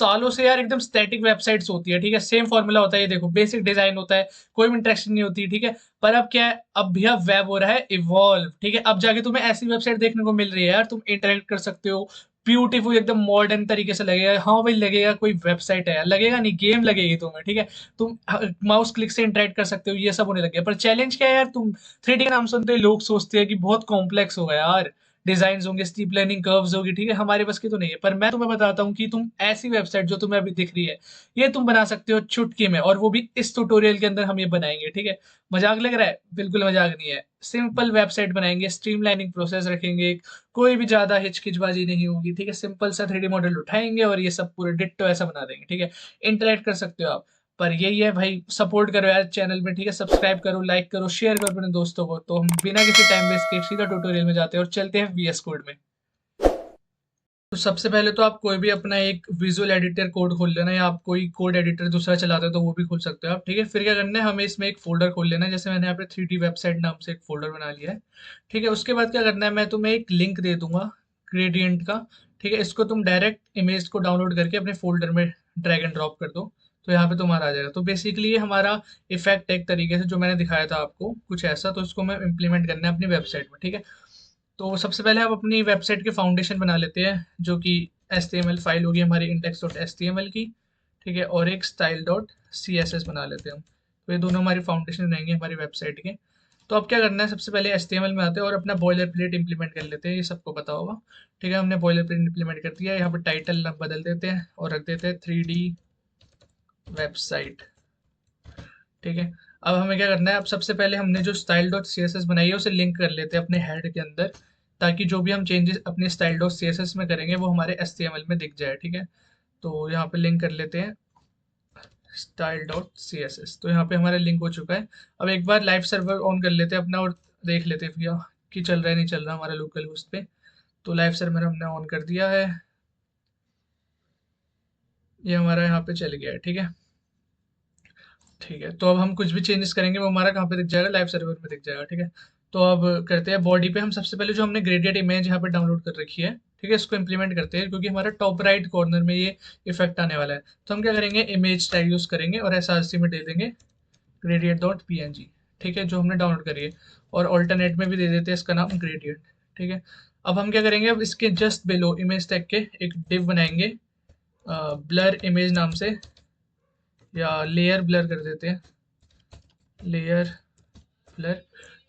सालों से यार एकदम स्टैटिक वेबसाइट्स होती है, ठीक है, सेम फॉर्मूला होता है, ये देखो बेसिक डिजाइन होता है, कोई भी इंटरेक्शन नहीं होती, ठीक है। पर अब क्या है, अब भैया वेब हो रहा है इवॉल्व, ठीक है, अब जाके तुम्हें ऐसी वेबसाइट देखने को मिल रही है यार, तुम इंटरेक्ट कर सकते हो, ब्यूटीफुल एकदम मॉडर्न तरीके से लगेगा, हाँ भाई लगेगा कोई वेबसाइट है यार, लगेगा नहीं गेम लगेगी तुम्हें, ठीक है। तुम माउस क्लिक से इंटरेक्ट कर सकते हो, ये सब होने लग गया। पर चैलेंज क्या है यार, तुम 3D का नाम सुनते ही लोग सोचते हैं कि बहुत कॉम्प्लेक्स होगा यार, डिजाइन होंगे, स्टीप लर्निंग कर्व्स होगी, ठीक है, हमारे बस की तो नहीं है। पर मैं तुम्हें बताता हूँ कि तुम ऐसी वेबसाइट जो तुम्हें अभी दिख रही है, ये तुम बना सकते हो चुटकी में, और वो भी इस ट्यूटोरियल के अंदर हम ये बनाएंगे, ठीक है। मजाक लग रहा है? बिल्कुल मजाक नहीं है, सिंपल वेबसाइट बनाएंगे, स्ट्रीमलाइनिंग प्रोसेस रखेंगे, कोई भी ज्यादा हिचकिचबाजी नहीं होगी, ठीक है। सिंपल सा 3D मॉडल उठाएंगे और ये सब पूरे डिट्टो ऐसा बना देंगे, ठीक है। इंटरेक्ट कर सकते हो आप। पर यही है भाई, सपोर्ट करो यार चैनल में, ठीक है, सब्सक्राइब करो, लाइक करो, शेयर करो अपने दोस्तों को। तो हम बिना किसी टाइम वेस्ट के सीधा ट्यूटोरियल में जाते हैं और चलते हैं वीएस कोड में। तो सबसे पहले तो आप कोई भी अपना एक विजुअल एडिटर कोड खोल लेना, या आप कोई कोड एडिटर दूसरा चलाते हो तो वो भी खोल सकते हो आप, ठीक है। फिर क्या करना है, हमें इसमें एक फोल्डर खोल लेना है, जैसे मैंने यहाँ पे 3D वेबसाइट नाम से एक फोल्डर बना लिया है, ठीक है। उसके बाद क्या करना है, मैं तुम्हें एक लिंक दे दूंगा ग्रेडियंट का, ठीक है। इसको तुम डायरेक्ट इमेज को डाउनलोड करके अपने फोल्डर में ड्रैग एंड ड्रॉप कर दो, तो यहाँ पे तुम्हारा आ जाएगा। तो बेसिकली ये हमारा इफेक्ट एक तरीके से जो मैंने दिखाया था आपको कुछ ऐसा, तो इसको मैं इम्प्लीमेंट करना है अपनी वेबसाइट में, ठीक है। तो सबसे पहले आप अपनी वेबसाइट के फाउंडेशन बना लेते हैं, जो कि HTML फाइल होगी हमारी index.html की, ठीक है, और एक style.css बना लेते हैं हम। तो ये दोनों हमारी फाउंडेशन रहेंगे हमारी वेबसाइट के। तो अब क्या करना है, सबसे पहले HTML में आते हैं और अपना बॉयलर प्लेट इंप्लीमेंट कर लेते हैं, ये सबको पता होगा, ठीक है। हमने बॉयलर प्लेट इंप्लीमेंट कर दिया, यहाँ पर टाइटल बदल देते हैं और रख देते हैं 3D वेबसाइट, ठीक है। अब हमें क्या करना है, अब सबसे पहले हमने जो style dot C S S बनाई है उसे लिंक कर लेते हैं अपने हेड के अंदर, ताकि जो भी हम चेंजेस अपने style dot C S S में करेंगे वो हमारे एस टी एम एल में दिख जाए, ठीक है। तो यहाँ पे लिंक कर लेते हैं style dot C S S, तो यहाँ पे हमारा लिंक हो चुका है। अब एक बार लाइव सर्वर ऑन कर लेते हैं अपना और देख लेते हैं भैया कि चल रहा है नहीं चल रहा हमारा लोकल होस्ट पे। तो लाइव सर्वर हमने ऑन कर दिया है, ये हमारा यहाँ पे चल गया है, ठीक है। ठीक है, तो अब हम कुछ भी चेंजेस करेंगे वो हमारा कहाँ पे दिख जाएगा, लाइव सर्वर में दिख जाएगा, ठीक है। तो अब करते हैं बॉडी पे, हम सबसे पहले जो हमने ग्रेडियंट इमेज यहाँ पे डाउनलोड कर रखी है, ठीक है, इसको इंप्लीमेंट करते हैं, क्योंकि हमारा टॉप राइट कॉर्नर में ये इफेक्ट आने वाला है। तो हम क्या करेंगे, इमेज टैग यूज करेंगे और एसआरसी में दे देंगे ग्रेडियंट डॉट पीएनजी, ठीक है, जो हमने डाउनलोड करी है। और ऑल्टरनेट में भी दे देते हैं इसका नाम ग्रेडियंट, ठीक है। अब हम क्या करेंगे, अब इसके जस्ट बिलो इमेज टैग के एक डिव बनाएंगे ब्लर इमेज नाम से, या लेयर ब्लर कर देते हैं, लेयर ब्लर,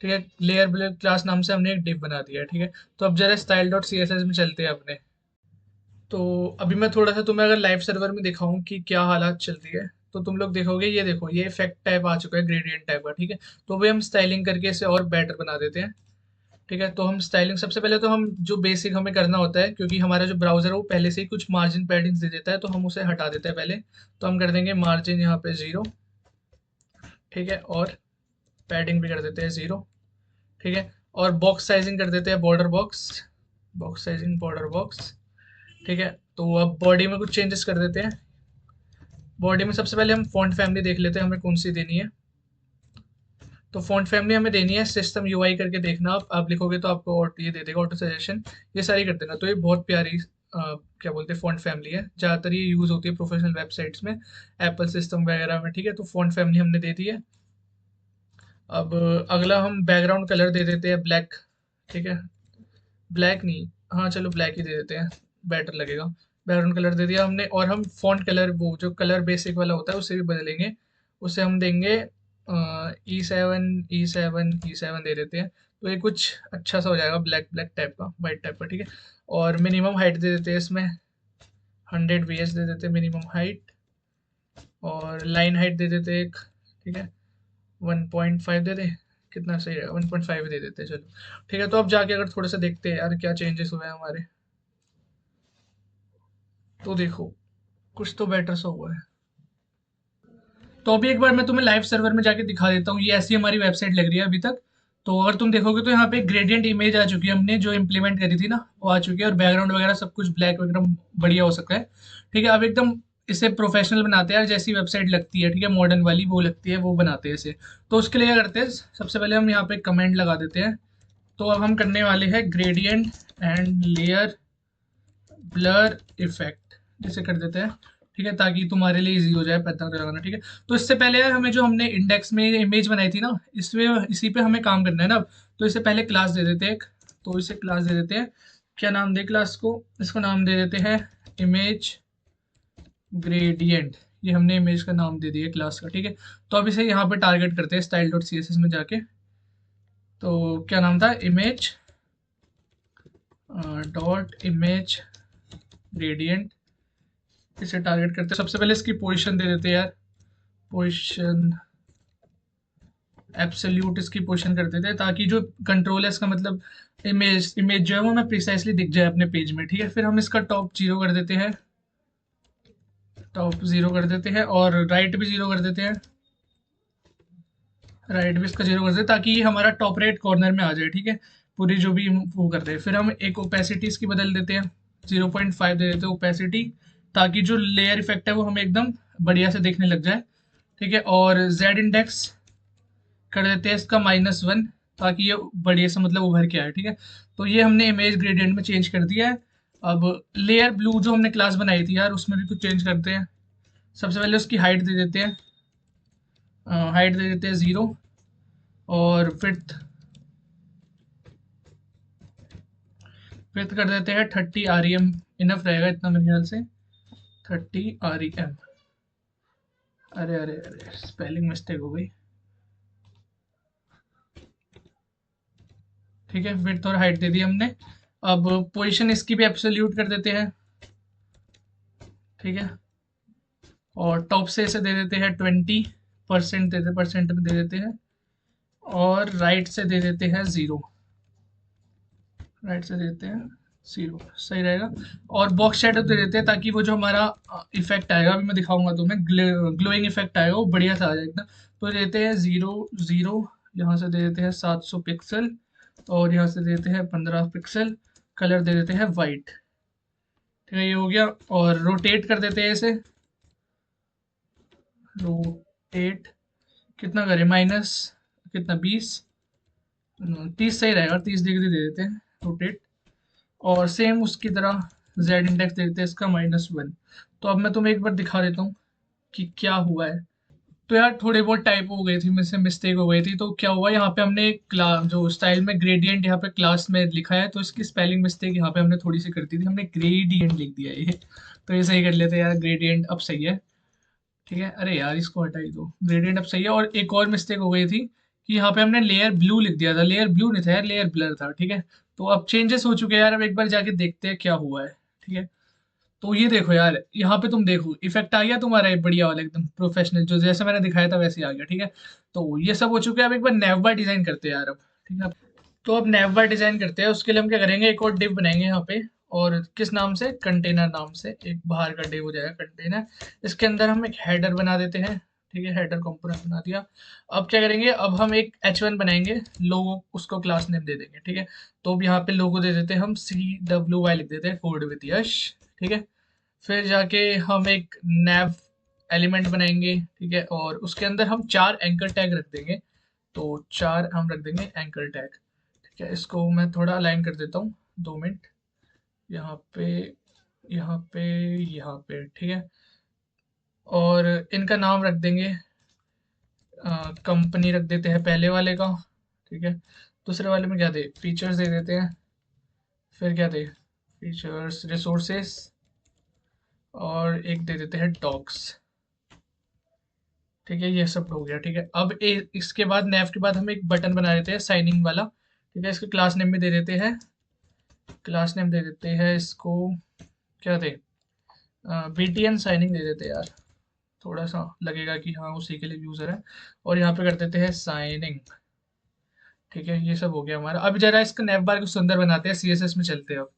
ठीक है। लेयर ब्लर क्लास नाम से हमने एक डिव बना दिया है, ठीक है। तो अब जरा style dot C S S में चलते हैं अपने। तो अभी मैं थोड़ा सा तुम्हें अगर लाइव सर्वर में दिखाऊं कि क्या हालात चल रही है, तो तुम लोग देखोगे, ये देखो ये इफेक्ट टाइप आ चुका है ग्रेडियंट टाइप का, ठीक है। तो भी हम स्टाइलिंग करके इसे और बेटर बना देते हैं, ठीक है। तो हम स्टाइलिंग सबसे पहले तो हम जो बेसिक हमें करना होता है, क्योंकि हमारा जो ब्राउजर है वो पहले से ही कुछ मार्जिन पैडिंग्स दे देता है, तो हम उसे हटा देते हैं पहले। तो हम कर देंगे मार्जिन यहाँ पे 0, ठीक है, और पैडिंग भी कर देते हैं 0, ठीक है। और बॉक्स साइजिंग कर देते हैं border box, box sizing border box, ठीक है। तो अब बॉडी में कुछ चेंजेस कर देते हैं। बॉडी में सबसे पहले हम फॉन्ट फैमिली देख लेते हैं हमें कौन सी देनी है। तो फॉन्ट फैमिली हमें देनी है सिस्टम यूआई करके, देखना आप लिखोगे तो आपको ये दे देगा ऑटो सजेशन, ये सारी कर देना। तो ये बहुत प्यारी क्या बोलते हैं फॉन्ट फैमिली है, ज़्यादातर ये यूज़ होती है प्रोफेशनल वेबसाइट्स में, एप्पल सिस्टम वगैरह में, ठीक है। तो फॉन्ट फैमिली हमने दे दी है। अब अगला हम बैकग्राउंड कलर दे देते हैं ब्लैक, ठीक है, ब्लैक नहीं, हाँ चलो ब्लैक ही दे देते हैं, बेटर लगेगा। बैकग्राउंड कलर दे दिया हमने, और हम फॉन्ट कलर वो जो कलर बेसिक वाला होता है उसे भी बदलेंगे, उसे हम देंगे E7 दे देते हैं। तो ये कुछ अच्छा सा हो जाएगा, ब्लैक ब्लैक टाइप का, वाइट टाइप का, ठीक है। और मिनिमम हाइट दे देते हैं इसमें 100 VH दे देते हैं मिनिमम हाइट, और लाइन हाइट दे देते हैं एक, ठीक है, 1.5 दे दे, कितना सही है, 1.5 दे देते हैं, चलो ठीक है। तो अब जाके अगर थोड़ा सा देखते हैं यार क्या चेंजेस हुए हैं हमारे, तो देखो कुछ तो बेटर सा हुआ है। तो अभी एक बार मैं तुम्हें लाइव सर्वर में जाके दिखा देता हूँ, ये ऐसी हमारी वेबसाइट लग रही है अभी तक। तो अगर तुम देखोगे तो यहाँ पे ग्रेडियंट इमेज आ चुकी है, हमने जो इम्प्लीमेंट करी थी ना वो आ चुकी है, और बैकग्राउंड वगैरह सब कुछ ब्लैक वगैरह बढ़िया हो सकता है, ठीक है। अब एकदम इसे प्रोफेशनल बनाते हैं यार, जैसी वेबसाइट लगती है, ठीक है, मॉडर्न वाली वो लगती है, वो बनाते हैं इसे। तो उसके लिए क्या करते हैं, सबसे पहले हम यहाँ पे कमेंट लगा देते हैं। तो अब हम करने वाले हैं gradient and layer blur effect, जैसे कर देते हैं, ठीक है, ताकि तुम्हारे लिए इजी हो जाए पता लगाना। ठीक है, तो इससे पहले यार हमें जो हमने इंडेक्स में इमेज बनाई थी ना, इसमें इसी पे हमें काम करना है ना। तो इससे पहले क्लास दे देते हैं एक, तो इसे क्लास दे देते हैं। क्या नाम दे क्लास को? इसको नाम दे देते हैं इमेज ग्रेडियंट। ये हमने इमेज का नाम दे दिया क्लास का। ठीक है, तो अब इसे यहाँ पे टारगेट करते हैं style dot C S S में जाके। तो क्या नाम था? Image dot image gradient. इसे टारगेट करते हैं। सबसे पहले इसकी पोजीशन दे देते हैं यार, पोजीशन एब्सोल्यूट इसकी पोजीशन कर देते हैं, ताकि जो कंट्रोल है इसका मतलब इमेज इमेज जो है वो हमें प्रिसाइसली दिख जाए अपने पेज में। ठीक है, फिर हम इसका टॉप जीरो कर देते हैं, टॉप जीरो कर देते हैं, और राइट भी जीरो कर देते हैं, राइट भी इसका जीरो कर देते हैं, ताकि ये हमारा टॉप राइट कॉर्नर में आ जाए। ठीक है, पूरी जो भी वो कर रहे हैं। फिर हम एक ओपेसिटी इसकी बदल देते हैं, 0.5 दे देते हैं ओपेसिटी, ताकि जो लेयर इफेक्ट है वो हमें एकदम बढ़िया से देखने लग जाए। ठीक है, और जेड इंडेक्स कर देते हैं इसका -1, ताकि ये बढ़िया से मतलब उभर के आए। ठीक है, तो ये हमने इमेज ग्रेडियंट में चेंज कर दिया है। अब लेयर ब्लू जो हमने क्लास बनाई थी यार, उसमें भी कुछ चेंज करते हैं। सबसे पहले उसकी हाइट दे देते हैं, हाइट दे देते हैं 0, और विड्थ कर देते हैं 30 REM। इनफ रहेगा इतना मेरे ख्याल से, 30 REM। अरे अरे अरे, स्पेलिंग मिस्टेक हो गई। ठीक है, विड्थ और हाइट दे दी हमने। अब पोजीशन इसकी भी एब्सोल्यूट कर देते हैं। ठीक है, और टॉप से इसे दे देते हैं 20%, देते परसेंट में दे देते हैं, और राइट से दे देते हैं 0, राइट से दे देते हैं 0, सही रहेगा। और बॉक्स शेडो दे देते हैं, ताकि वो जो हमारा इफेक्ट आएगा, अभी मैं दिखाऊंगा तुम्हें, ग्लोइंग इफेक्ट आएगा वो बढ़िया सा आ जाएगा। तो देते हैं 0 0, यहाँ से दे देते हैं 700 पिक्सल, और यहाँ से दे देते हैं 15 पिक्सल। कलर दे देते हैं वाइट। ठीक है, ये हो गया। और रोटेट कर देते हैं इसे, रोटेट कितना करें? माइनस कितना, 20, 30 सही रहेगा, 30 डिग्री दे देते हैं रोटेट। और सेम उसकी तरह जेड इंडेक्स दे देते हैं इसका -1। तो अब मैं तुम्हें एक बार दिखा देता हूँ कि क्या हुआ है। तो यार थोड़ी बहुत टाइप हो गई थी, मुझसे मिस्टेक हो गई थी। तो क्या हुआ, यहाँ पे हमने क्लास जो स्टाइल में ग्रेडियंट यहाँ पे क्लास में लिखा है, तो इसकी स्पेलिंग मिस्टेक यहाँ पे हमने थोड़ी सी कर दी थी, हमने ग्रेडियंट लिख दिया ये। तो ये सही कर लेते हैं यार, ग्रेडियंट अब सही है। ठीक है, अरे यार इसको हटा ही दो, ग्रेडियंट अब सही है। और एक और मिस्टेक हो गई थी कि यहाँ पे हमने लेयर ब्लू लिख दिया था, लेयर ब्लू नहीं था यार, लेयर ब्लर था। ठीक है, तो अब चेंजेस हो चुके हैं यार, अब एक बार जाके देखते हैं क्या हुआ है। ठीक है, तो ये देखो यार, यहाँ पे तुम देखो इफेक्ट आ गया तुम्हारा, ये बढ़िया वाला एकदम प्रोफेशनल, जो जैसे मैंने दिखाया था वैसे ही आ गया। ठीक है, तो ये सब हो चुका है। अब एक बार नैव बार डिजाइन करते हैं यार अब। ठीक है, तो अब नैव बार डिजाइन करते हैं। उसके लिए हम क्या करेंगे, एक और डिव बनाएंगे यहाँ पे, और किस नाम से? कंटेनर नाम से। एक बाहर का डिव हो जाएगा कंटेनर। इसके अंदर हम एक हेडर बना देते हैं। ठीक है, हेडर कंपोनेंट बना दिया। अब क्या करेंगे, अब हम एक h1 बनाएंगे, लोगो उसको क्लास नेम दे देंगे। ठीक है, तो अब यहाँ पे लोगो दे देते हैं हम CWY लिख देते हैं, कोड विद यश। ठीक है, फिर जाके हम एक नैव एलिमेंट बनाएंगे। ठीक है, और उसके अंदर हम 4 एंकर टैग रख देंगे। तो 4 हम रख देंगे एंकर टैग। ठीक है, इसको मैं थोड़ा अलाइन कर देता हूँ, 2 मिनट। यहाँ पे, यहाँ पे, यहाँ पे। ठीक है, और इनका नाम रख देंगे, कंपनी रख देते हैं पहले वाले का। ठीक है, दूसरे वाले में क्या दे? फीचर्स दे देते हैं। फिर क्या दे? फीचर्स, रिसोर्सेस, और एक दे देते हैं डॉग्स। ठीक है, ये सब हो गया। ठीक है, अब इसके बाद नैव के बाद हम एक बटन बना देते हैं साइनिंग वाला। ठीक है, इसके क्लास नेम में दे देते हैं, क्लास नेम दे देते हैं इसको, क्या दे? BTN साइनिंग दे देते हैं यार, थोड़ा सा लगेगा कि हाँ उसी के लिए यूज़र है। और यहाँ पे कर देते हैं साइनिंग। ठीक है, ये सब हो गया हमारा। अब जरा इसका नैव बार को सुंदर बनाते हैं, CSS में चलते हैं अब।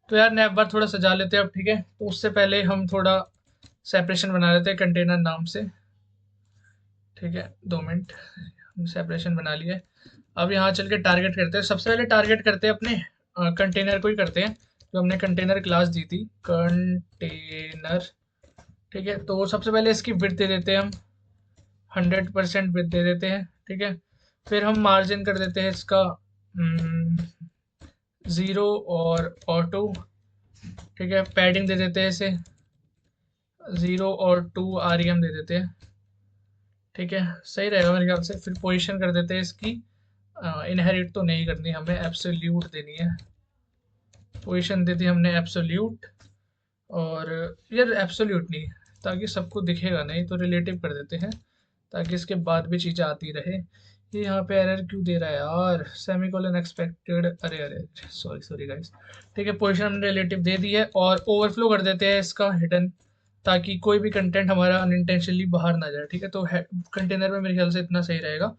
तो यार नैव बार थोड़ा सजा लेते हैं अब। ठीक है, तो उससे पहले हम थोड़ा सेपरेशन बना लेते हैं कंटेनर नाम से। ठीक है, 2 मिनट, हम सेपरेशन बना लिए। अब यहाँ चल के टारगेट करते हैं। सबसे पहले टारगेट करते हैं अपने कंटेनर को ही करते हैं, जो हमने कंटेनर क्लास दी थी, कंटेनर। ठीक है, तो सबसे पहले इसकी विड्थ दे देते हैं हम, 100% विड्थ दे देते हैं। ठीक है, फिर हम मार्जिन कर देते हैं इसका 0 और ऑटो। ठीक है, पैडिंग दे देते हैं इसे 0 और 2 आरईएम दे देते हैं, ठीक है, सही रहेगा मेरे ख्याल से। फिर पोजीशन कर देते हैं इसकी, इनहेरिट तो नहीं करनी हमें, एब्सोल्यूट देनी है। पोजीशन दे दी हमने एब्सोल्यूट, और यार एब्सोल्यूट नहीं, ताकि सबको दिखेगा, नहीं तो रिलेटिव कर देते हैं ताकि इसके बाद भी चीज़ें आती रहे। ये यहाँ पे एरर क्यों दे रहा है यार, सेमीकोलन एक्सपेक्टेड, अरे अरे, सॉरी सॉरी गाइस। ठीक है, पोजीशन हमने रिलेटिव दे दी है, और ओवरफ्लो कर देते हैं इसका हिडन, ताकि कोई भी कंटेंट हमारा अनइंटेंशनली बाहर ना जाए। ठीक है, तो कंटेनर में मेरे ख्याल से इतना सही रहेगा।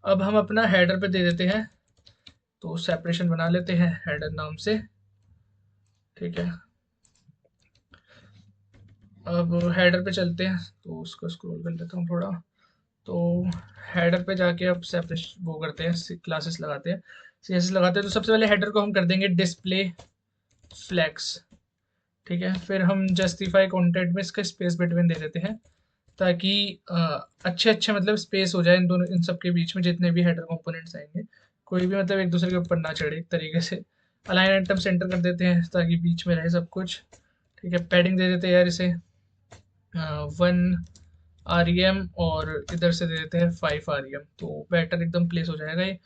अब हम अपना हेडर पे दे देते हैं, तो सेपरेशन बना लेते हैं हेडर नाम से, ठीक है। अब हेडर पे चलते हैं, तो उसको स्क्रॉल कर लेता हूँ थोड़ा। तो हेडर पे जाके अब सेपरेशन वो करते हैं, क्लासेस लगाते हैं, सीएसएस लगाते हैं। तो सबसे पहले हेडर को हम कर देंगे डिस्प्ले फ्लैग्स, ठीक है। फिर हम जस्टिफाई कंटेंट में इसका स्पेस बिटवीन दे देते हैं, ताकि अच्छे अच्छे मतलब स्पेस हो जाए इन दोनों, इन सब के बीच में जितने भी हेडर कंपोनेंट्स आएंगे, कोई भी मतलब एक दूसरे के ऊपर ना चढ़े एक तरीके से। अलाइन आइटम सेंटर कर देते हैं ताकि बीच में रहे सब कुछ, ठीक है। पैडिंग दे देते हैं यार इसे 1 आरईएम, और इधर से दे देते हैं 5 आरईएम, तो बेटर एकदम प्लेस हो जाएगा ये।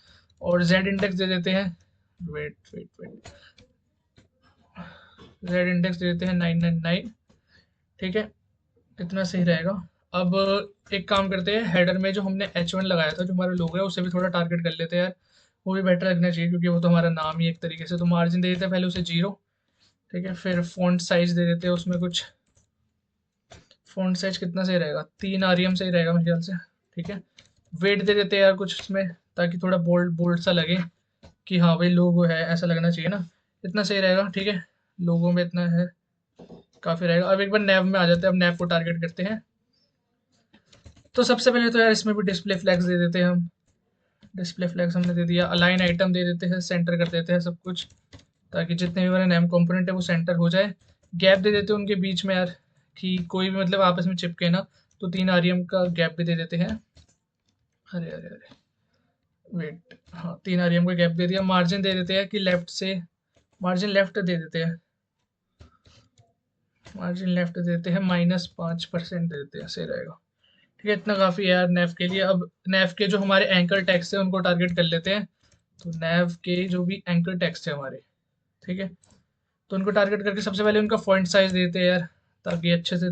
और जेड इंडेक्स दे देते हैं, wait wait wait, Z index दे देते हैं 999, ठीक है, इतना सही रहेगा। अब एक काम करते हैं, हेडर में जो हमने H1 लगाया था, जो हमारा लोगो है, उसे भी थोड़ा टारगेट कर लेते हैं यार, वो भी बेटर लगना चाहिए क्योंकि वो तो हमारा नाम ही एक तरीके से। तो मार्जिन दे देते हैं पहले उसे 0, ठीक है। फिर फ़ॉन्ट साइज दे देते हैं उसमें कुछ, फ़ॉन्ट साइज कितना सही रहेगा, 3 आरईएम सही रहेगा मेरे ख्याल से, ठीक है। वेट दे देते हैं यार कुछ उसमें, ताकि थोड़ा बोल्ड बोल्ड सा लगे कि हाँ भाई लोगो है, ऐसा लगना चाहिए ना, इतना सही रहेगा, ठीक है। लोगों में इतना है, काफ़ी रहेगा। अब एक बार नैव में आ जाते हैं, अब नैव को टारगेट करते हैं। तो सबसे पहले तो यार इसमें भी डिस्प्ले फ्लैग्स दे देते हैं हम, डिस्प्ले फ्लैग्स हमने दे दिया। अलाइन आइटम दे देते हैं, सेंटर कर देते हैं सब कुछ, ताकि जितने भी हमारे नेम कंपोनेंट है वो सेंटर हो जाए। गैप दे देते हैं उनके बीच में यार, कि कोई भी मतलब आपस में चिपके ना, तो 3 आरईएम का गैप भी दे देते हैं। अरे अरे अरे, वेट, हाँ 3 आरईएम का गैप दे दिया। मार्जिन दे देते हैं कि लेफ्ट से, मार्जिन लेफ्ट दे देते हैं, मार्जिन लेफ्ट देते हैं -5% दे देते हैं, सही रहेगा, ठीक है। इतना काफ़ी है यार नेव के लिए। अब नेव के जो हमारे एंकर टेक्स्ट है उनको टारगेट कर लेते हैं। तो नेव के जो भी एंकर टेक्स्ट है हमारे, ठीक है, तो उनको टारगेट करके सबसे पहले उनका फॉन्ट साइज देते हैं यार, ताकि अच्छे से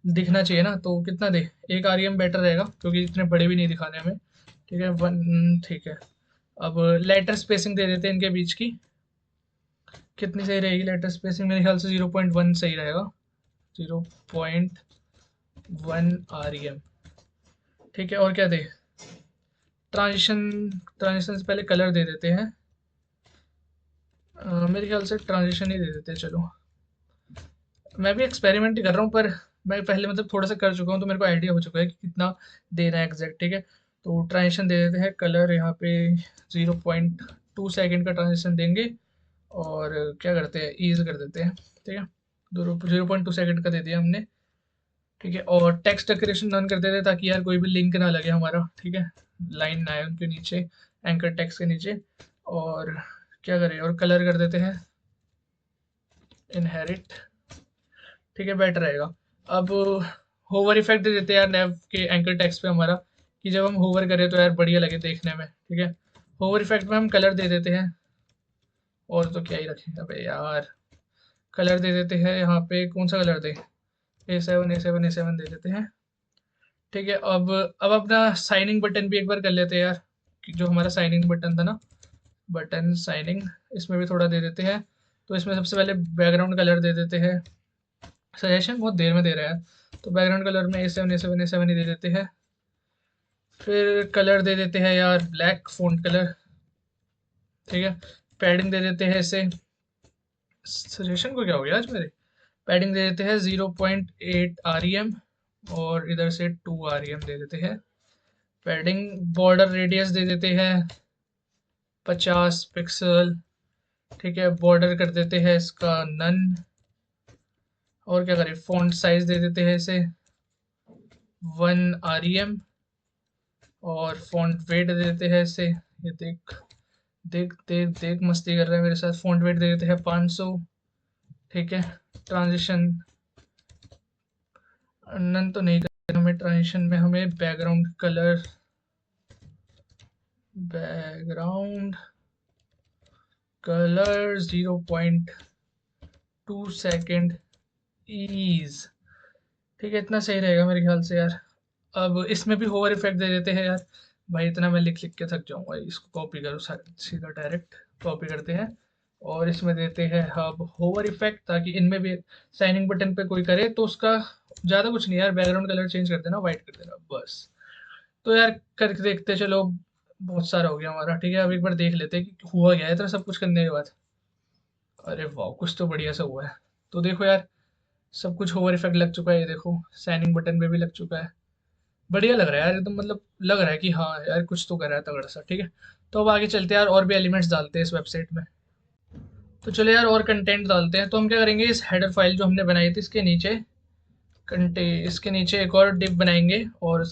दिखना चाहिए ना। तो कितना दे, 1 आरईएम बेटर रहेगा क्योंकि इतने बड़े भी नहीं दिखाने हमें, ठीक है, 1, ठीक है। अब लेटर स्पेसिंग दे देते हैं इनके बीच की, कितनी सही रहेगी लेटर स्पेसिंग, मेरे ख्याल से 0.1 सही रहेगा, 0.1 आरईएम, ठीक है। और क्या दे, ट्रांजिशन, ट्रांजिशन से पहले कलर दे देते हैं, मेरे ख्याल से ट्रांजिशन ही दे देते हैं, चलो। मैं भी एक्सपेरिमेंट ही कर रहा हूँ, पर मैं पहले मतलब थोड़ा सा कर चुका हूँ, तो मेरे को आइडिया हो चुका है कि कितना देना है एग्जैक्ट, ठीक है। तो ट्रांजिशन दे देते हैं, कलर यहाँ पे 0.2 सेकेंड का ट्रांजिशन देंगे, और क्या करते हैं, ईज कर देते हैं, ठीक है। 0.2 सेकेंड का दे दिया हमने, ठीक है। और टेक्स्ट डेकोरेशन नन कर देते हैं, ताकि यार कोई भी लिंक ना लगे हमारा, ठीक है, लाइन ना आए उनके नीचे, एंकर टेक्स्ट के नीचे। और क्या करें, और कलर कर देते हैं इनहेरिट, ठीक है, बेटर रहेगा। अब होवर इफेक्ट दे देते हैं यार नेव के एंकर टेक्स्ट पे हमारा, कि जब हम होवर करें तो यार बढ़िया लगे देखने में, ठीक है। होवर इफेक्ट में हम कलर दे देते हैं, और तो क्या ही रखें अबे यार, कलर दे देते हैं यहाँ पे, कौन सा कलर दे, A7 दे देते हैं, ठीक है। अब अपना साइनिंग बटन भी एक बार कर लेते हैं यार, कि जो हमारा साइनिंग बटन था ना, बटन साइनिंग, इसमें भी थोड़ा दे देते हैं। तो इसमें सबसे पहले बैकग्राउंड कलर दे देते हैं, सजेशन बहुत देर में दे रहा है, तो बैकग्राउंड कलर में A7 ही दे देते हैं। फिर कलर दे देते हैं यार ब्लैक फ़ॉन्ट कलर, ठीक है। पैडिंग दे देते हैं इसे, सजेशन को क्या हो गया आज मेरे, पैडिंग दे देते हैं 0.8 आरईएम, और इधर से 2 आरईएम दे देते हैं पैडिंग। बॉर्डर रेडियस दे देते हैं 50 पिक्सल, ठीक है। बॉर्डर कर देते हैं इसका नन, और क्या करें, फ़ॉन्ट साइज दे देते हैं इसे 1 आरईएम, और फ़ॉन्ट वेट दे देते हैं इसे, ये देख देख देख देख मस्ती कर रहा है मेरे साथ, फ़ॉन्ट वेट दे देते हैं 500, ठीक है। ट्रांजिशन अननोन तो नहीं करना हमें ट्रांजिशन में, हमें बैकग्राउंड कलर 0.2 सेकेंड ईज, ठीक है इतना सही रहेगा मेरे ख्याल से यार। अब इसमें भी होवर इफेक्ट दे देते हैं यार, भाई इतना मैं लिख लिख के थक जाऊंगा, इसको कॉपी करो सीधा डायरेक्ट कॉपी करते हैं और इसमें देते हैं हब होवर इफेक्ट, ताकि इनमें भी साइनिंग बटन पे कोई करे तो उसका ज़्यादा कुछ नहीं यार, बैकग्राउंड कलर चेंज कर देना, वाइट कर देना बस। तो यार करके देखते चलो, बहुत सारा हो गया हमारा, ठीक है अब एक बार देख लेते हैं कि हुआ क्या है इतना सब कुछ करने के बाद। अरे वाह कुछ तो बढ़िया सा हुआ है। तो देखो यार सब कुछ होवर इफेक्ट लग चुका है, ये देखो साइनिंग बटन पे भी लग चुका है, बढ़िया लग रहा है यार एकदम, मतलब लग रहा है कि हाँ यार कुछ तो कर रहा है तगड़ा सा, ठीक है। तो अब आगे चलते हैं यार, और भी एलिमेंट्स डालते हैं इस वेबसाइट में। तो चलो यार और कंटेंट डालते हैं, तो हम क्या करेंगे इस हेडर फाइल जो हमने बनाई थी इसके नीचे इसके नीचे एक और डिव बनाएंगे, और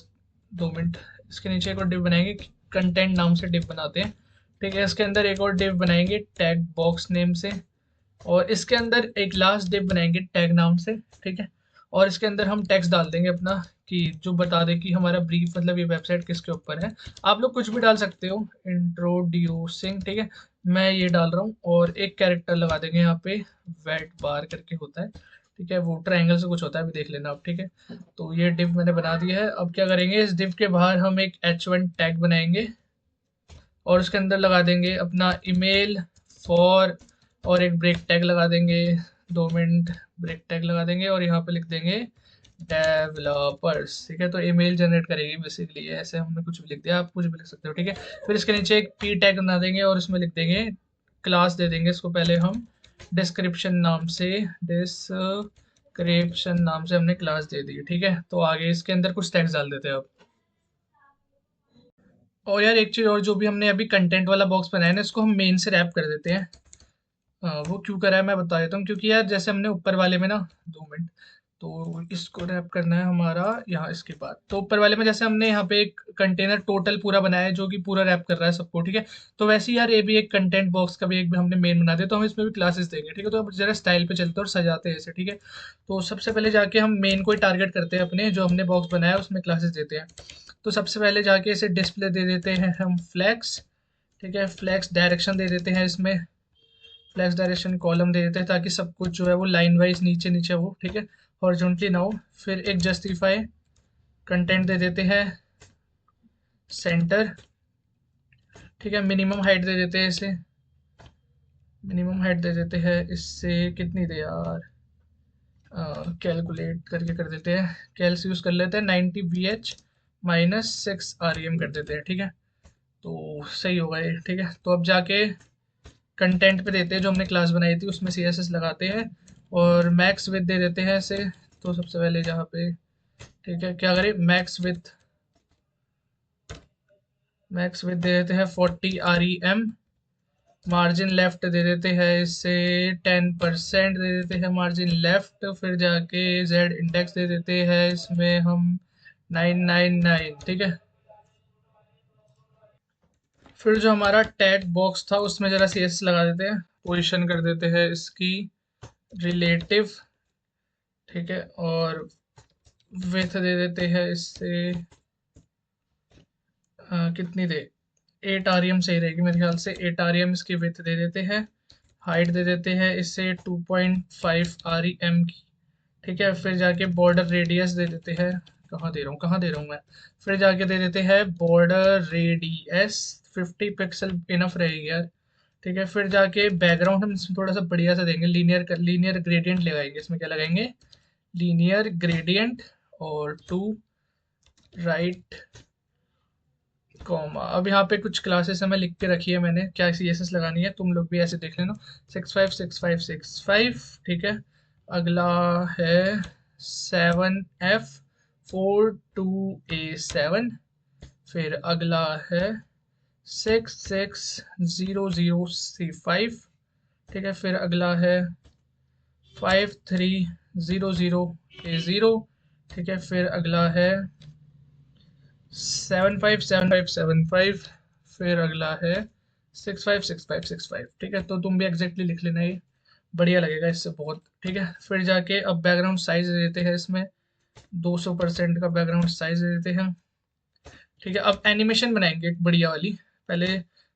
2 मिनट, इसके नीचे एक और डिव बनाएंगे, कंटेंट नाम से डिव बनाते हैं, ठीक है। इसके अंदर एक और डिव बनाएंगे टैग बॉक्स नेम से, और इसके अंदर एक लास्ट डिव बनाएंगे टैग नाम से, ठीक है। और इसके अंदर हम टेक्स्ट डाल देंगे अपना, कि जो बता दे कि हमारा ब्रीफ मतलब ये वेबसाइट किसके ऊपर है। आप लोग कुछ भी डाल सकते हो, इंट्रोड्यूसिंग, ठीक है। मैं ये डाल रहा हूँ, और एक कैरेक्टर लगा देंगे यहाँ पे, वेट बार करके होता है, ठीक है, वो ट्रायंगल से कुछ होता है, अभी देख लेना आप, ठीक है। तो ये डिव मैंने बना दिया है। अब क्या करेंगे इस डिव के बाहर हम एक h1 टैग बनाएंगे, और उसके अंदर लगा देंगे अपना ईमेल फॉर, और एक ब्रेक टैग लगा देंगे, 2 मिनट ब्रेक टैग लगा देंगे, और यहाँ पे लिख देंगे डेवलपर्स, ठीक है। तो ईमेल जनरेट करेगी बेसिकली, ऐसे हमने कुछ भी लिख दिया, आप कुछ भी लिख सकते हो, ठीक है। फिर इसके नीचे एक पी टैग बना देंगे, और उसमें लिख देंगे क्लास दे देंगे इसको, पहले हम डिस्क्रिप्शन नाम से, डिस्क्रिप्शन नाम से हमने क्लास दे दी, ठीक है। तो आगे इसके अंदर कुछ टैग्स डाल देते हैं अब। और यार एक चीज़ और, जो भी हमने अभी कंटेंट वाला बॉक्स बनाया ना, इसको हम मेन से रैप कर देते हैं। वो क्यों करा है मैं बता देता हूँ, क्योंकि यार जैसे हमने ऊपर वाले में ना, 2 मिनट, तो इसको रैप करना है हमारा यहाँ, इसके बाद तो ऊपर वाले में जैसे हमने यहाँ पे एक कंटेनर टोटल पूरा बनाया है जो कि पूरा रैप कर रहा है सबको, ठीक है। तो वैसे ही यार ये भी एक कंटेंट बॉक्स का भी एक भी हमने मेन बना दिया, तो हम इसमें भी क्लासेस देंगे, ठीक है। तो अब जरा स्टाइल पे चलते हैं और सजाते हैं इसे, ठीक है। तो सबसे पहले जाके हम मेन को ही टारगेट करते हैं, अपने जो हमने बॉक्स बनाया है उसमें क्लासेस देते हैं। तो सबसे पहले जाके इसे डिस्प्ले दे देते हैं हम फ्लैक्स, ठीक है। फ्लैक्स डायरेक्शन दे देते हैं इसमें, फ्लैक्स डायरेक्शन कॉलम दे देते हैं, ताकि सब कुछ जो है वो लाइन वाइज नीचे नीचे हो, ठीक है, हॉरिजॉन्टली ना हो। फिर एक जस्टिफाई कंटेंट दे देते हैं सेंटर, ठीक है। मिनिमम हाइट दे देते हैं इसे, मिनिमम हाइट दे देते हैं इससे, कितनी दे यार, कैलकुलेट करके कर देते हैं, कैल्स यूज़ कर लेते हैं, 90 VH -6 REM कर देते हैं, ठीक है। तो सही होगा ये, ठीक है। तो अब जाके कंटेंट पे देते हैं जो हमने क्लास बनाई थी उसमें CSS लगाते हैं, और मैक्स विथ दे देते हैं इसे। तो सबसे पहले जहाँ पे, ठीक है, क्या करें, मैक्स विथ दे देते हैं 40 REM, मार्जिन लेफ्ट दे देते हैं इससे 10% दे देते हैं मार्जिन लेफ्ट। फिर जाके जेड इंडेक्स दे देते हैं इसमें हम 999, ठीक है। फिर जो हमारा टैग बॉक्स था उसमें जरा CSS लगा देते हैं, पोजीशन कर देते हैं इसकी रिलेटिव, ठीक है। और विथ दे देते हैं इससे, कितनी दे, 8 REM सही रहेगी मेरे ख्याल से, 8 REM इसकी विथ दे देते हैं। हाइट दे देते हैं इससे 2.5 REM की, ठीक है। फिर जाके बॉर्डर रेडियस दे देते हैं, कहाँ दे रहा हूँ मैं, फिर जाके दे देते हैं बॉर्डर रेडियस 50 पिक्सल इनफ रहेगी यार, ठीक है। फिर जाके बैकग्राउंड हम इसमें थोड़ा सा बढ़िया सा देंगे, लीनियर ग्रेडियंट लगाएंगे इसमें, क्या लगाएंगे, लीनियर ग्रेडियंट, और टू राइट कॉमा। अब यहाँ पे कुछ क्लासेस हमें लिख के रखी है मैंने, क्या CSS लगानी है, तुम लोग भी ऐसे देख लेना, 656565, ठीक है। अगला है 7F42A7, फिर अगला है 6600C5, ठीक है। फिर अगला है 5300A0, ठीक है। फिर अगला है 757575, फिर अगला है 656565, ठीक है। तो तुम भी एग्जैक्टली लिख लेना, ये बढ़िया लगेगा इससे बहुत, ठीक है। फिर जाके अब बैकग्राउंड साइज देते हैं इसमें 200% का बैकग्राउंड साइज दे देते हैं। ठीक है, अब एनिमेशन बनाएंगे एक बढ़िया वाली। पहले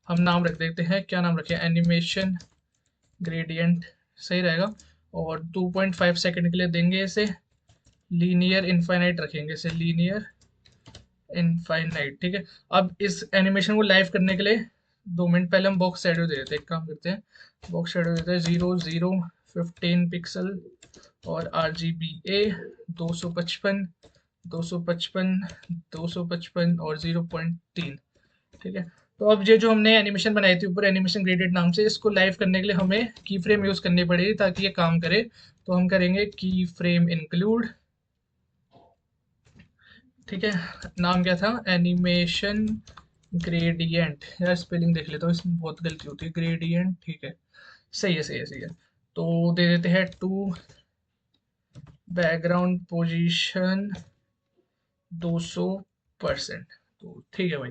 हम नाम रख देते हैं, क्या नाम रखें, एनिमेशन ग्रेडियंट सही रहेगा। और 2.5 सेकंड के लिए देंगे इसे लीनियर इनफाइनाइट रखेंगे, इसे लीनियर इनफाइनाइट। ठीक है, अब इस एनिमेशन को लाइव करने के लिए 2 मिनट पहले हम बॉक्स शेडो दे देते हैं। एक काम करते हैं, बॉक्स शेडो देते हैं 0 0 15 पिक्सल और RGBA 255 255 255 और 0.3। ठीक है, तो अब ये जो हमने एनिमेशन बनाई थी ऊपर एनिमेशन ग्रेडेड नाम से, इसको लाइव करने के लिए हमें की फ्रेम यूज करनी पड़ेगी ताकि ये काम करे। तो हम करेंगे की फ्रेम इंक्लूड। ठीक है, नाम क्या था, एनिमेशन ग्रेडियंट। यार स्पेलिंग देख लेता हूँ, इसमें बहुत गलती होती है, ग्रेडियंट। ठीक है, सही है सही है सही है। तो दे देते हैं टू बैकग्राउंड पोजीशन 200%। तो ठीक है भाई,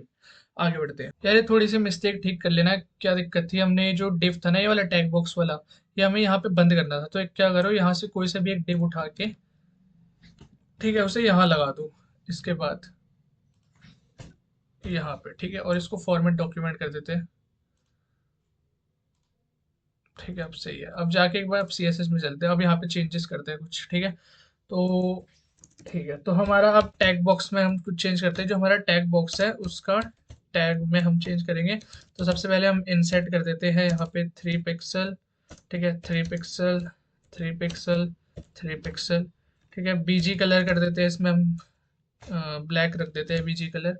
आगे बढ़ते हैं। यार ये थोड़ी सी मिस्टेक ठीक कर लेना। क्या दिक्कत थी, हमने जो डिव था ना ये वाला टैग बॉक्स वाला, ये हमें यहाँ पे बंद करना था। तो एक क्या करो, यहाँ से कोई सा भी एक डिव उठा के, ठीक है, उसे यहाँ लगा दो। इसके बाद यहाँ पे, ठीक है, और इसको फॉर्मेट डॉक्यूमेंट कर देते हैं। ठीक है, अब सही है। अब जाके एक बार अब CSS में चलते हैं, अब यहाँ पे चेंजेस करते हैं कुछ। ठीक है, तो ठीक है, तो हमारा अब टैग बॉक्स में हम कुछ चेंज करते हैं। जो हमारा टैग बॉक्स है उसका टैग में हम चेंज करेंगे। तो सबसे पहले हम इंसर्ट कर देते हैं यहाँ पे 3 पिक्सल। ठीक है, 3 पिक्सल 3 पिक्सल 3 पिक्सल। ठीक है, बीजी कलर कर देते हैं इसमें हम, ब्लैक रख देते हैं बीजी कलर।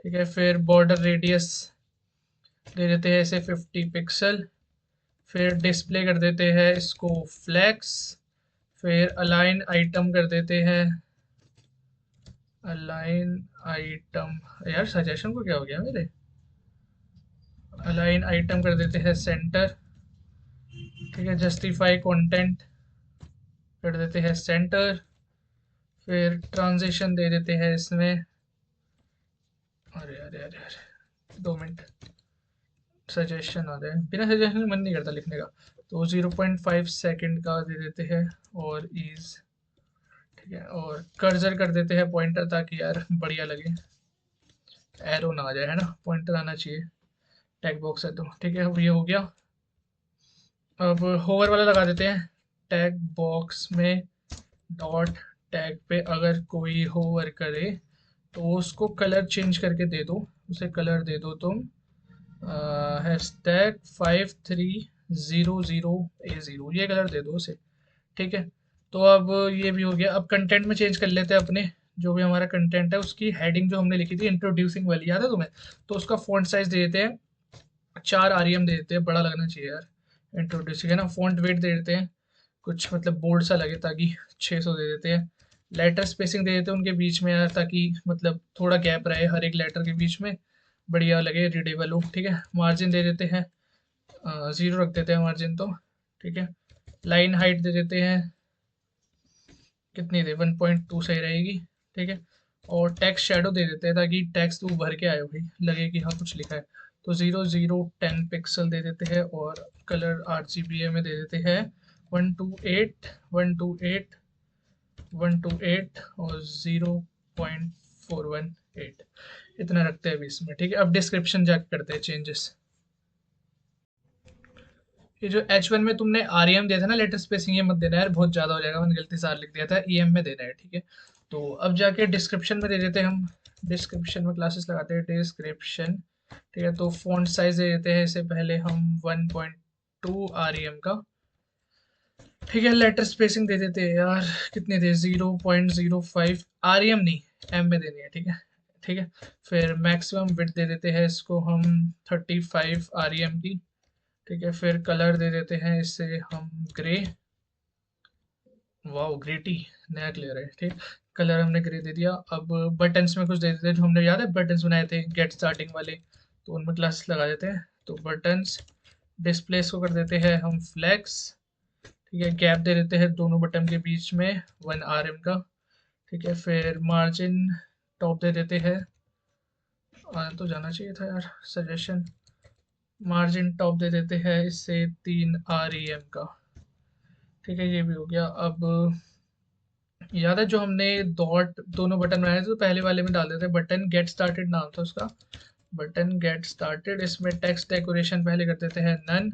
ठीक है, फिर बॉर्डर रेडियस दे देते हैं इसे 50 पिक्सल। फिर डिस्प्ले कर देते हैं इसको फ्लैक्स। फिर अलाइन आइटम कर देते हैं अलाइन आइटम। यार सजेशन को क्या हो गया मेरे, अलाइन आइटम कर देते हैं सेंटर। ठीक है, जस्टिफाई कंटेंट कर देते हैं सेंटर। फिर ट्रांजिशन दे देते हैं इसमें, अरे अरे अरे अरे 2 मिनट, सजेशन आ रहा है, बिना सजेशन मन नहीं करता लिखने का। तो 0.5 सेकेंड का दे देते हैं और ईज। ठीक है, और कर्जर कर देते हैं पॉइंटर ताकि यार बढ़िया लगे, एरो ना आ जाए, है ना, पॉइंटर आना चाहिए। टैग बॉक्स है तो ठीक है, अब ये हो गया। अब होवर वाला लगा देते हैं टैग बॉक्स में। डॉट टैग पे अगर कोई होवर करे तो उसको कलर चेंज करके दे दो। उसे कलर दे दो तुम हैशटैग 5300A0, ये कलर दे दो उसे। ठीक है, तो अब ये भी हो गया। अब कंटेंट में चेंज कर लेते हैं अपने, जो भी हमारा कंटेंट है उसकी हेडिंग जो हमने लिखी थी इंट्रोड्यूसिंग वाली, याद है तुम्हें, तो उसका फॉन्ट साइज दे देते हैं 4 REM दे देते हैं, बड़ा लगना चाहिए यार इंट्रोड्यूसिंग, है ना। फॉन्ट वेट दे देते हैं कुछ मतलब बोल्ड सा लगे, ताकि 600 दे देते हैं। लेटर स्पेसिंग दे देते हैं उनके बीच में यार, ताकि मतलब थोड़ा गैप रहे हर एक लेटर के बीच में, बढ़िया लगे, रीडेबल हो। ठीक है, मार्जिन दे देते हैं 0 रख देते हैं मार्जिन तो। ठीक है, लाइन हाइट दे देते हैं, कितनी दे, 1.2 सही रहेगी। ठीक है, और टेक्स्ट शेडो दे देते हैं ताकि टेक्स्ट उभर के आए भाई, लगे कि हाँ कुछ लिखा है। तो 0 0 10 पिक्सल दे देते हैं और कलर RGBA में दे देते हैं 128 128 128 और 0.418, इतना रखते हैं अभी इसमें। ठीक है, अब डिस्क्रिप्शन जाके करते हैं चेंजेस। ये जो H1 में तुमने REM दिया था ना लेटर स्पेसिंग, ये मत देना यार, बहुत ज़्यादा हो जाएगा, मैंने गलती से R लिख दिया था, EM में देना है। ठीक है, तो अब जाके डिस्क्रिप्शन में दे देते हैं हम। डिस्क्रिप्शन में क्लासेस लगाते हैं डिस्क्रिप्शन। ठीक है, तो फॉन्ट साइज दे देते हैं इसे पहले हम 1.2 REM का। ठीक है, लेटर स्पेसिंग दे देते हैं यार, कितने थे, 0.05 REM नहीं, M में देनी है। ठीक है, ठीक है, फिर मैक्सिमम विड्थ दे देते हैं इसको हम 35 REM की। ठीक है, फिर कलर दे देते हैं इसे हम ग्रे। वाओ ग्रेटी, नया क्लियर है। ठीक, कलर हमने ग्रे दे दिया। अब बटन्स में कुछ दे देते हैं, जो हमने याद है बटन्स बनाए थे गेट स्टार्टिंग वाले, तो उनमें क्लासेस लगा देते हैं। तो बटन्स डिस्प्लेस को कर देते हैं हम फ्लैक्स। ठीक है, गैप दे देते हैं दोनों बटन के बीच में 1 REM का। ठीक है, फिर मार्जिन टॉप दे देते हैं, आना तो जाना चाहिए था यार सजेशन। मार्जिन टॉप दे देते हैं इससे 3 REM का। ठीक है, ये भी हो गया। अब याद है जो हमने डॉट दोनों बटन बनाए थे, तो पहले वाले में डाल देते, बटन गेट स्टार्टेड नाम था उसका, बटन गेट स्टार्टेड। इसमें टेक्स्ट डेकोरेशन पहले कर देते हैं नन,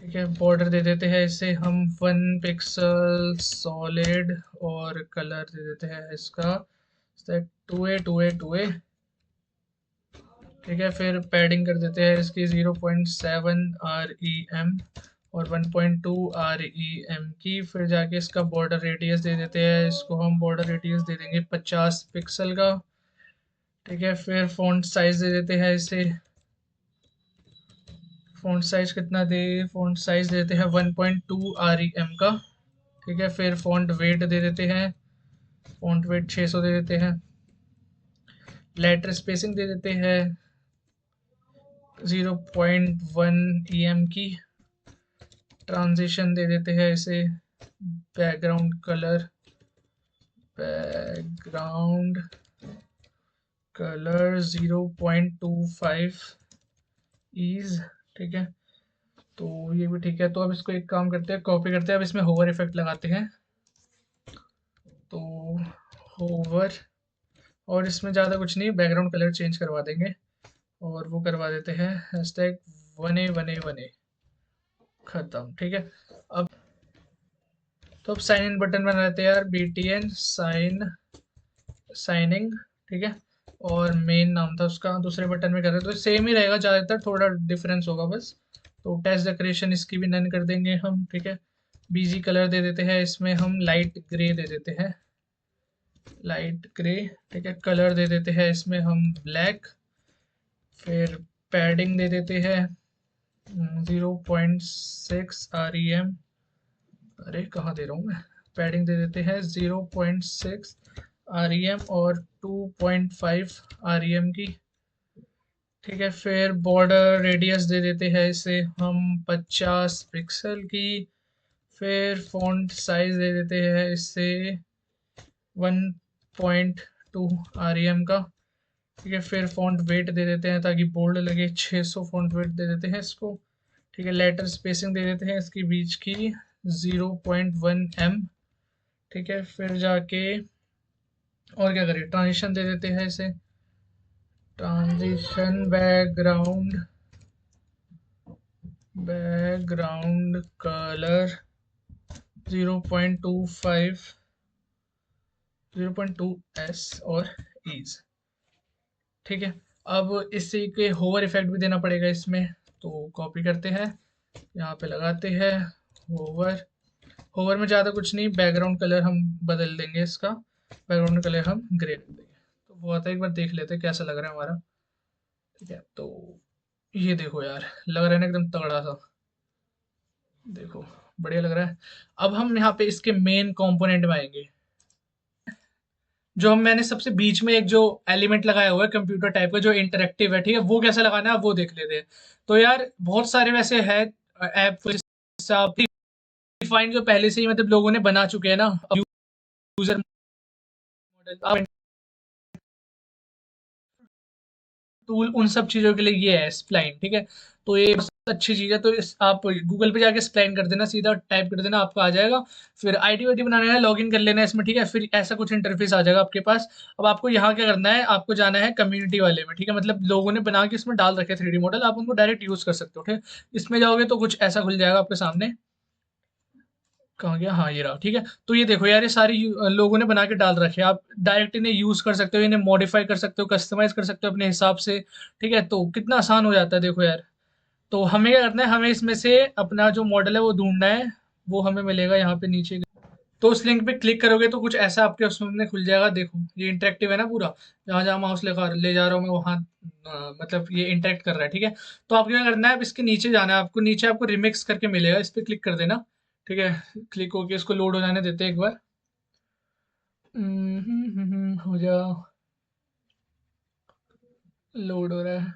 ठीक है। बॉर्डर दे देते हैं इसे हम 1 पिक्सल सॉलिड, और कलर दे देते हैं इसका 2A 2A 2A, ठीक है। फिर पैडिंग कर देते हैं इसकी 0.7 REM और 1.2 REM की। फिर जाके इसका बॉर्डर रेडियस दे देते हैं, इसको हम बॉर्डर रेडियस दे देंगे 50 पिक्सल का, ठीक है। फिर फ़ॉन्ट साइज दे देते हैं इसे, फ़ॉन्ट साइज कितना दे, फ़ॉन्ट साइज देते हैं 1.2 REM का, ठीक है। फिर फ़ॉन्ट वेट दे देते हैं, फ़ॉन्ट वेट 600 दे देते हैं। लेटर स्पेसिंग दे देते हैं 0.1 EM की। ट्रांजिशन दे देते हैं इसे, बैकग्राउंड कलर 0.25 ईज, ठीक है। तो ये भी ठीक है। तो अब इसको एक काम करते हैं, कॉपी करते हैं, अब इसमें होवर इफेक्ट लगाते हैं। तो होवर, और इसमें ज़्यादा कुछ नहीं, बैकग्राउंड कलर चेंज करवा देंगे, और वो करवा देते हैं हैशटैग 1A 1A 1A, खत्म, ठीक है। अब तो अब साइन इन बटन बनाते हैं यार, BTN साइनिंग, ठीक है। और मेन नाम था उसका, दूसरे बटन में कर रहे तो सेम ही रहेगा, ज़्यादातर थोड़ा डिफरेंस होगा बस। तो टेक्स्ट डेकोरेशन इसकी भी नन कर देंगे हम, ठीक है। BG कलर दे देते हैं, इसमें हम लाइट ग्रे दे देते हैं, लाइट ग्रे, ठीक है। कलर दे देते हैं इसमें हम ब्लैक। फिर पैडिंग दे देते हैं 0.6 REM, अरे कहाँ दे रहा हूँ मैं, पैडिंग दे देते हैं 0.6 REM और 2.5 REM की, ठीक है। फिर बॉर्डर रेडियस दे देते हैं इसे हम 50 पिक्सल की। फिर फॉन्ट साइज दे देते हैं इसे 1.2 REM का, ठीक है। फिर फॉन्ट वेट दे देते हैं ताकि बोल्ड लगे, 600 फॉन्ट वेट दे देते हैं इसको, ठीक है। लेटर स्पेसिंग दे देते हैं इसकी बीच की 0.1 M, ठीक है। फिर जाके और क्या करें, ट्रांजिशन दे देते हैं इसे, ट्रांजिशन बैकग्राउंड कलर 0.25 0.2S और ईज, ठीक है। अब इसी के होवर इफेक्ट भी देना पड़ेगा इसमें, तो कॉपी करते हैं, यहाँ पे लगाते हैं होवर। होवर में ज़्यादा कुछ नहीं, बैकग्राउंड कलर हम बदल देंगे इसका, बैकग्राउंड कलर हम ग्रे कर देंगे। तो वो आता है, एक बार देख लेते हैं कैसा लग रहा है हमारा, ठीक है। तो ये देखो यार, लग रहा है ना एकदम तगड़ा सा, देखो बढ़िया लग रहा है। अब हम यहाँ पे इसके मेन कंपोनेंट में आएंगे, जो हम मैंने सबसे बीच में एक जो एलिमेंट लगाया हुआ है कंप्यूटर टाइप का जो इंटरेक्टिव है, ठीक है, वो कैसे लगाना है आप वो देख लेते हैं। तो यार बहुत सारे वैसे है ऐप, डिफाइन जो पहले से ही मतलब लोगों ने बना चुके हैं ना, यूजर मॉडल टूल, उन सब चीज़ों के लिए ये है स्प्लाइन, ठीक है। तो ये बहुत अच्छी चीज़ है, तो आप गूगल पे जाके स्प्लाइन कर देना, सीधा टाइप कर देना, आपका आ जाएगा। फिर आईडी वाईडी बनाना है, लॉगिन कर लेना है इसमें, ठीक है। फिर ऐसा कुछ इंटरफेस आ जाएगा आपके पास। अब आपको यहाँ क्या करना है, आपको जाना है कम्युनिटी वाले में, ठीक है। मतलब लोगों ने बना के इसमें डाल रखे 3D मॉडल, आप उनको डायरेक्ट यूज़ कर सकते हो, ठीक है। इसमें जाओगे तो कुछ ऐसा खुल जाएगा आपके सामने, कहाँ गया, हाँ ये रहा, ठीक है। तो ये देखो यार, ये सारी लोगों ने बना के डाल रखे हैं, आप डायरेक्ट इन्हें यूज कर सकते हो, इन्हें मॉडिफाई कर सकते हो, कस्टमाइज कर सकते हो अपने हिसाब से, ठीक है। तो कितना आसान हो जाता है देखो यार। तो हमें क्या करना है, हमें इसमें से अपना जो मॉडल है वो ढूंढना है, वो हमें मिलेगा यहाँ पे नीचे। तो उस लिंक पे क्लिक करोगे तो कुछ ऐसा आपके उसमें खुल जाएगा, देखो ये इंटरेक्टिव है ना पूरा, जहाँ जहाँ माउस ले जा रहा हूँ मैं वहाँ मतलब ये इंटरेक्ट कर रहा है, ठीक है। तो आपको क्या करना है, अब इसके नीचे जाना है, आपको नीचे आपको रिमिक्स करके मिलेगा, इस पर क्लिक कर देना, ठीक है। क्लिक होके इसको लोड हो जाने देते हैं एक बार। हो जाओ, लोड हो रहा है,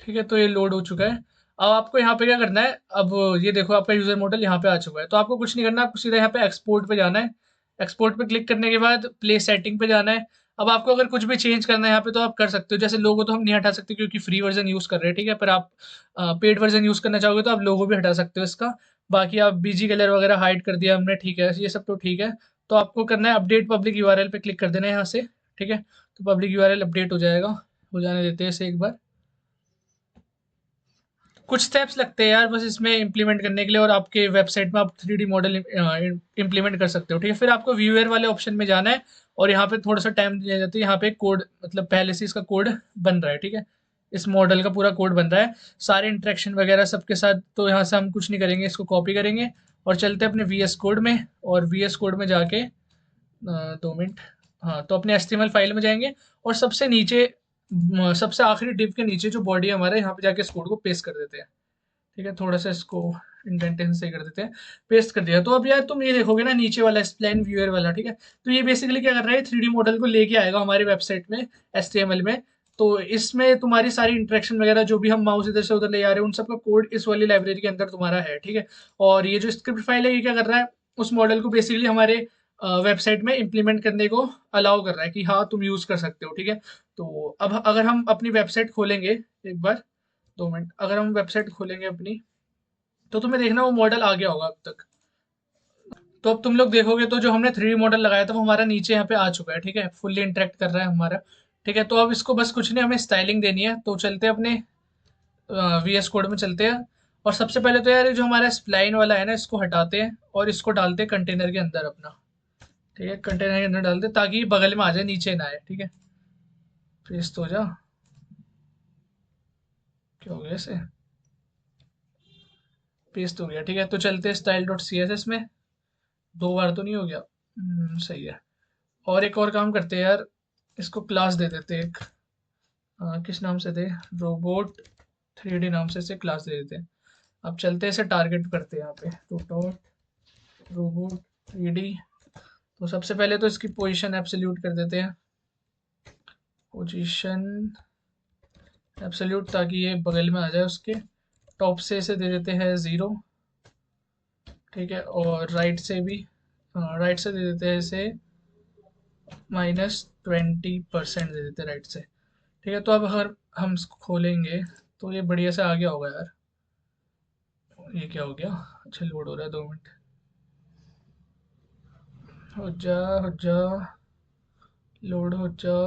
ठीक है। तो ये लोड हो चुका है। अब आपको यहाँ पे क्या करना है, अब ये देखो आपका यूजर मॉडल यहाँ पे आ चुका है। तो आपको कुछ नहीं करना, आपको सीधा यहाँ पे एक्सपोर्ट पे जाना है। एक्सपोर्ट पे क्लिक करने के बाद प्ले सेटिंग पे जाना है। अब आपको अगर कुछ भी चेंज करना है यहाँ पे तो आप कर सकते हो। जैसे लोगो तो हम नहीं हटा सकते क्योंकि फ्री वर्जन यूज़ कर रहे हैं, ठीक है? पर आप पेड वर्जन यूज़ करना चाहोगे तो आप लोगो भी हटा सकते हो इसका। बाकी आप बीजी कलर वगैरह हाइड कर दिया हमने, ठीक है? ये सब तो ठीक है। तो आपको करना है अपडेट पब्लिक यूआरएल पे क्लिक कर देना है यहाँ से, ठीक है? तो पब्लिक यूआरएल अपडेट हो जाएगा। हो जाने देते हैं इसे एक बार। कुछ स्टेप्स लगते हैं यार बस इसमें इम्प्लीमेंट करने के लिए, और आपके वेबसाइट में आप 3D मॉडल इम्प्लीमेंट कर सकते हो, ठीक है? फिर आपको व्यूअर वाले ऑप्शन में जाना है और यहाँ पे थोड़ा सा टाइम दिया जाता है। यहाँ पे कोड मतलब पहले से इसका कोड बन रहा है, ठीक है? इस मॉडल का पूरा कोड बन रहा है सारे इंटरेक्शन वगैरह सबके साथ। तो यहाँ से हम कुछ नहीं करेंगे, इसको कॉपी करेंगे और चलते हैं अपने VS कोड में। और VS कोड में जाके 2 मिनट, हाँ, तो अपने HTML फाइल में जाएंगे और सबसे नीचे सबसे आखिरी डिव के नीचे जो बॉडी है हमारे, यहाँ पे जाके इस कोड को पेस्ट कर देते हैं, ठीक है? थोड़ा सा इसको इंडेंटेशन सही कर देते हैं। पेस्ट कर दिया तो अब यार तुम ये देखोगे ना नीचे वाला स्प्लाइन व्यूअर वाला, ठीक है? तो ये बेसिकली क्या कर रहा है, 3D मॉडल को लेके आएगा हमारी वेबसाइट में HTML में। तो इसमें तुम्हारी सारी इंटरेक्शन वगैरह जो भी हम माउस इधर से उधर ले जा रहे हैं उन सबका कोड इस वाली लाइब्रेरी के अंदर तुम्हारा है, ठीक है? और ये जो स्क्रिप्ट फाइल है ये क्या कर रहा है, उस मॉडल को बेसिकली हमारे वेबसाइट में इम्प्लीमेंट करने को अलाउ कर रहा है कि हाँ तुम यूज कर सकते हो, ठीक है? तो अब अगर हम अपनी वेबसाइट खोलेंगे एक बार, 2 मिनट, अगर हम वेबसाइट खोलेंगे अपनी तो तुम्हें देखना वो मॉडल आ गया होगा अब तक। तो अब तुम लोग देखोगे तो जो हमने 3D मॉडल लगाया था वो हमारा नीचे यहाँ पे आ चुका है, ठीक है? फुल्ली इंटरेक्ट कर रहा है हमारा, ठीक है? तो अब इसको बस कुछ नहीं, हमें स्टाइलिंग देनी है। तो चलते हैं अपने VS कोड में चलते हैं और सबसे पहले तो यार ये जो हमारा स्प्लाइन वाला है ना इसको हटाते हैं और इसको डालते हैं कंटेनर के अंदर अपना, ठीक है? कंटेनर के अंदर डालते हैं ताकि ये बगल में आ जाए, नीचे ना आए, ठीक है? पेस्ट हो जा, क्या हो गया इसे? पेस्ट हो गया, ठीक है? तो चलते हैं style dot C S S में। 2 बार तो नहीं हो गया? सही है। और एक और काम करते हैं यार, इसको क्लास दे देते हैं एक, किस नाम से दे, रोबोट 3D नाम से इसे क्लास दे देते हैं। अब चलते हैं इसे टारगेट करते हैं यहाँ पे, तो डॉट रोबोट 3D। तो सबसे पहले तो इसकी पोजीशन एब्सोल्यूट कर देते हैं, पोजीशन एब्सोल्यूट, ताकि ये बगल में आ जाए उसके। टॉप से इसे दे देते हैं 0, ठीक है? और राइट से दे देते हैं इसे -20% दे देते हैं राइट से, ठीक है? तो अब अगर हम इसको खोलेंगे तो ये बढ़िया से आ गया होगा यार। ये क्या हो गया? अच्छा लोड हो रहा है, 2 मिनट, हो जा हो जा, लोड हो जा।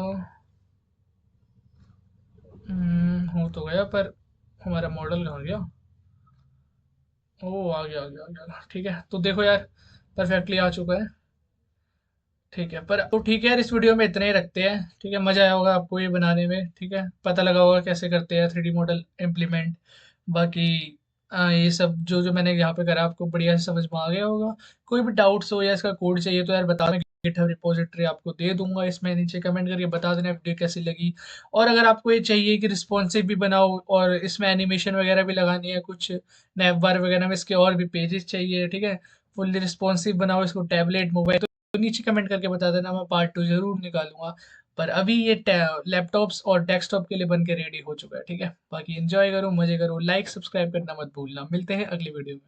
हो तो गया पर हमारा मॉडल कहाँ गया? ओ आ गया आ गया आ गया, ठीक है? तो देखो यार परफेक्टली आ चुका है, ठीक है? पर तो ठीक है यार, इस वीडियो में इतने ही रखते हैं, ठीक है? मज़ा आया होगा आपको ये बनाने में, ठीक है? पता लगा होगा कैसे करते हैं 3D मॉडल इम्प्लीमेंट। बाकी ये सब जो जो मैंने यहाँ पे करा आपको बढ़िया से समझ में आ गया होगा। कोई भी डाउट्स हो या इसका कोड चाहिए तो यार बता दें, गिटहब रिपोजिटरी आपको दे दूंगा, इसमें नीचे कमेंट करके बता देना वीडियो कैसी लगी। और अगर आपको ये चाहिए कि रिस्पॉन्सिव भी बनाओ और इसमें एनिमेशन वगैरह भी लगानी है, कुछ नैप बार वगैरह में इसके और भी पेजेस चाहिए, ठीक है? फुल्ली रिस्पॉन्सिव बनाओ इसको, टैबलेट मोबाइल, तो नीचे कमेंट करके बता देना, मैं पार्ट 2 ज़रूर निकालूंगा। पर अभी ये लैपटॉप्स और डेस्कटॉप के लिए बन के रेडी हो चुका है, ठीक है? बाकी एंजॉय करो, मजे करो, लाइक सब्सक्राइब करना मत भूलना। मिलते हैं अगली वीडियो में।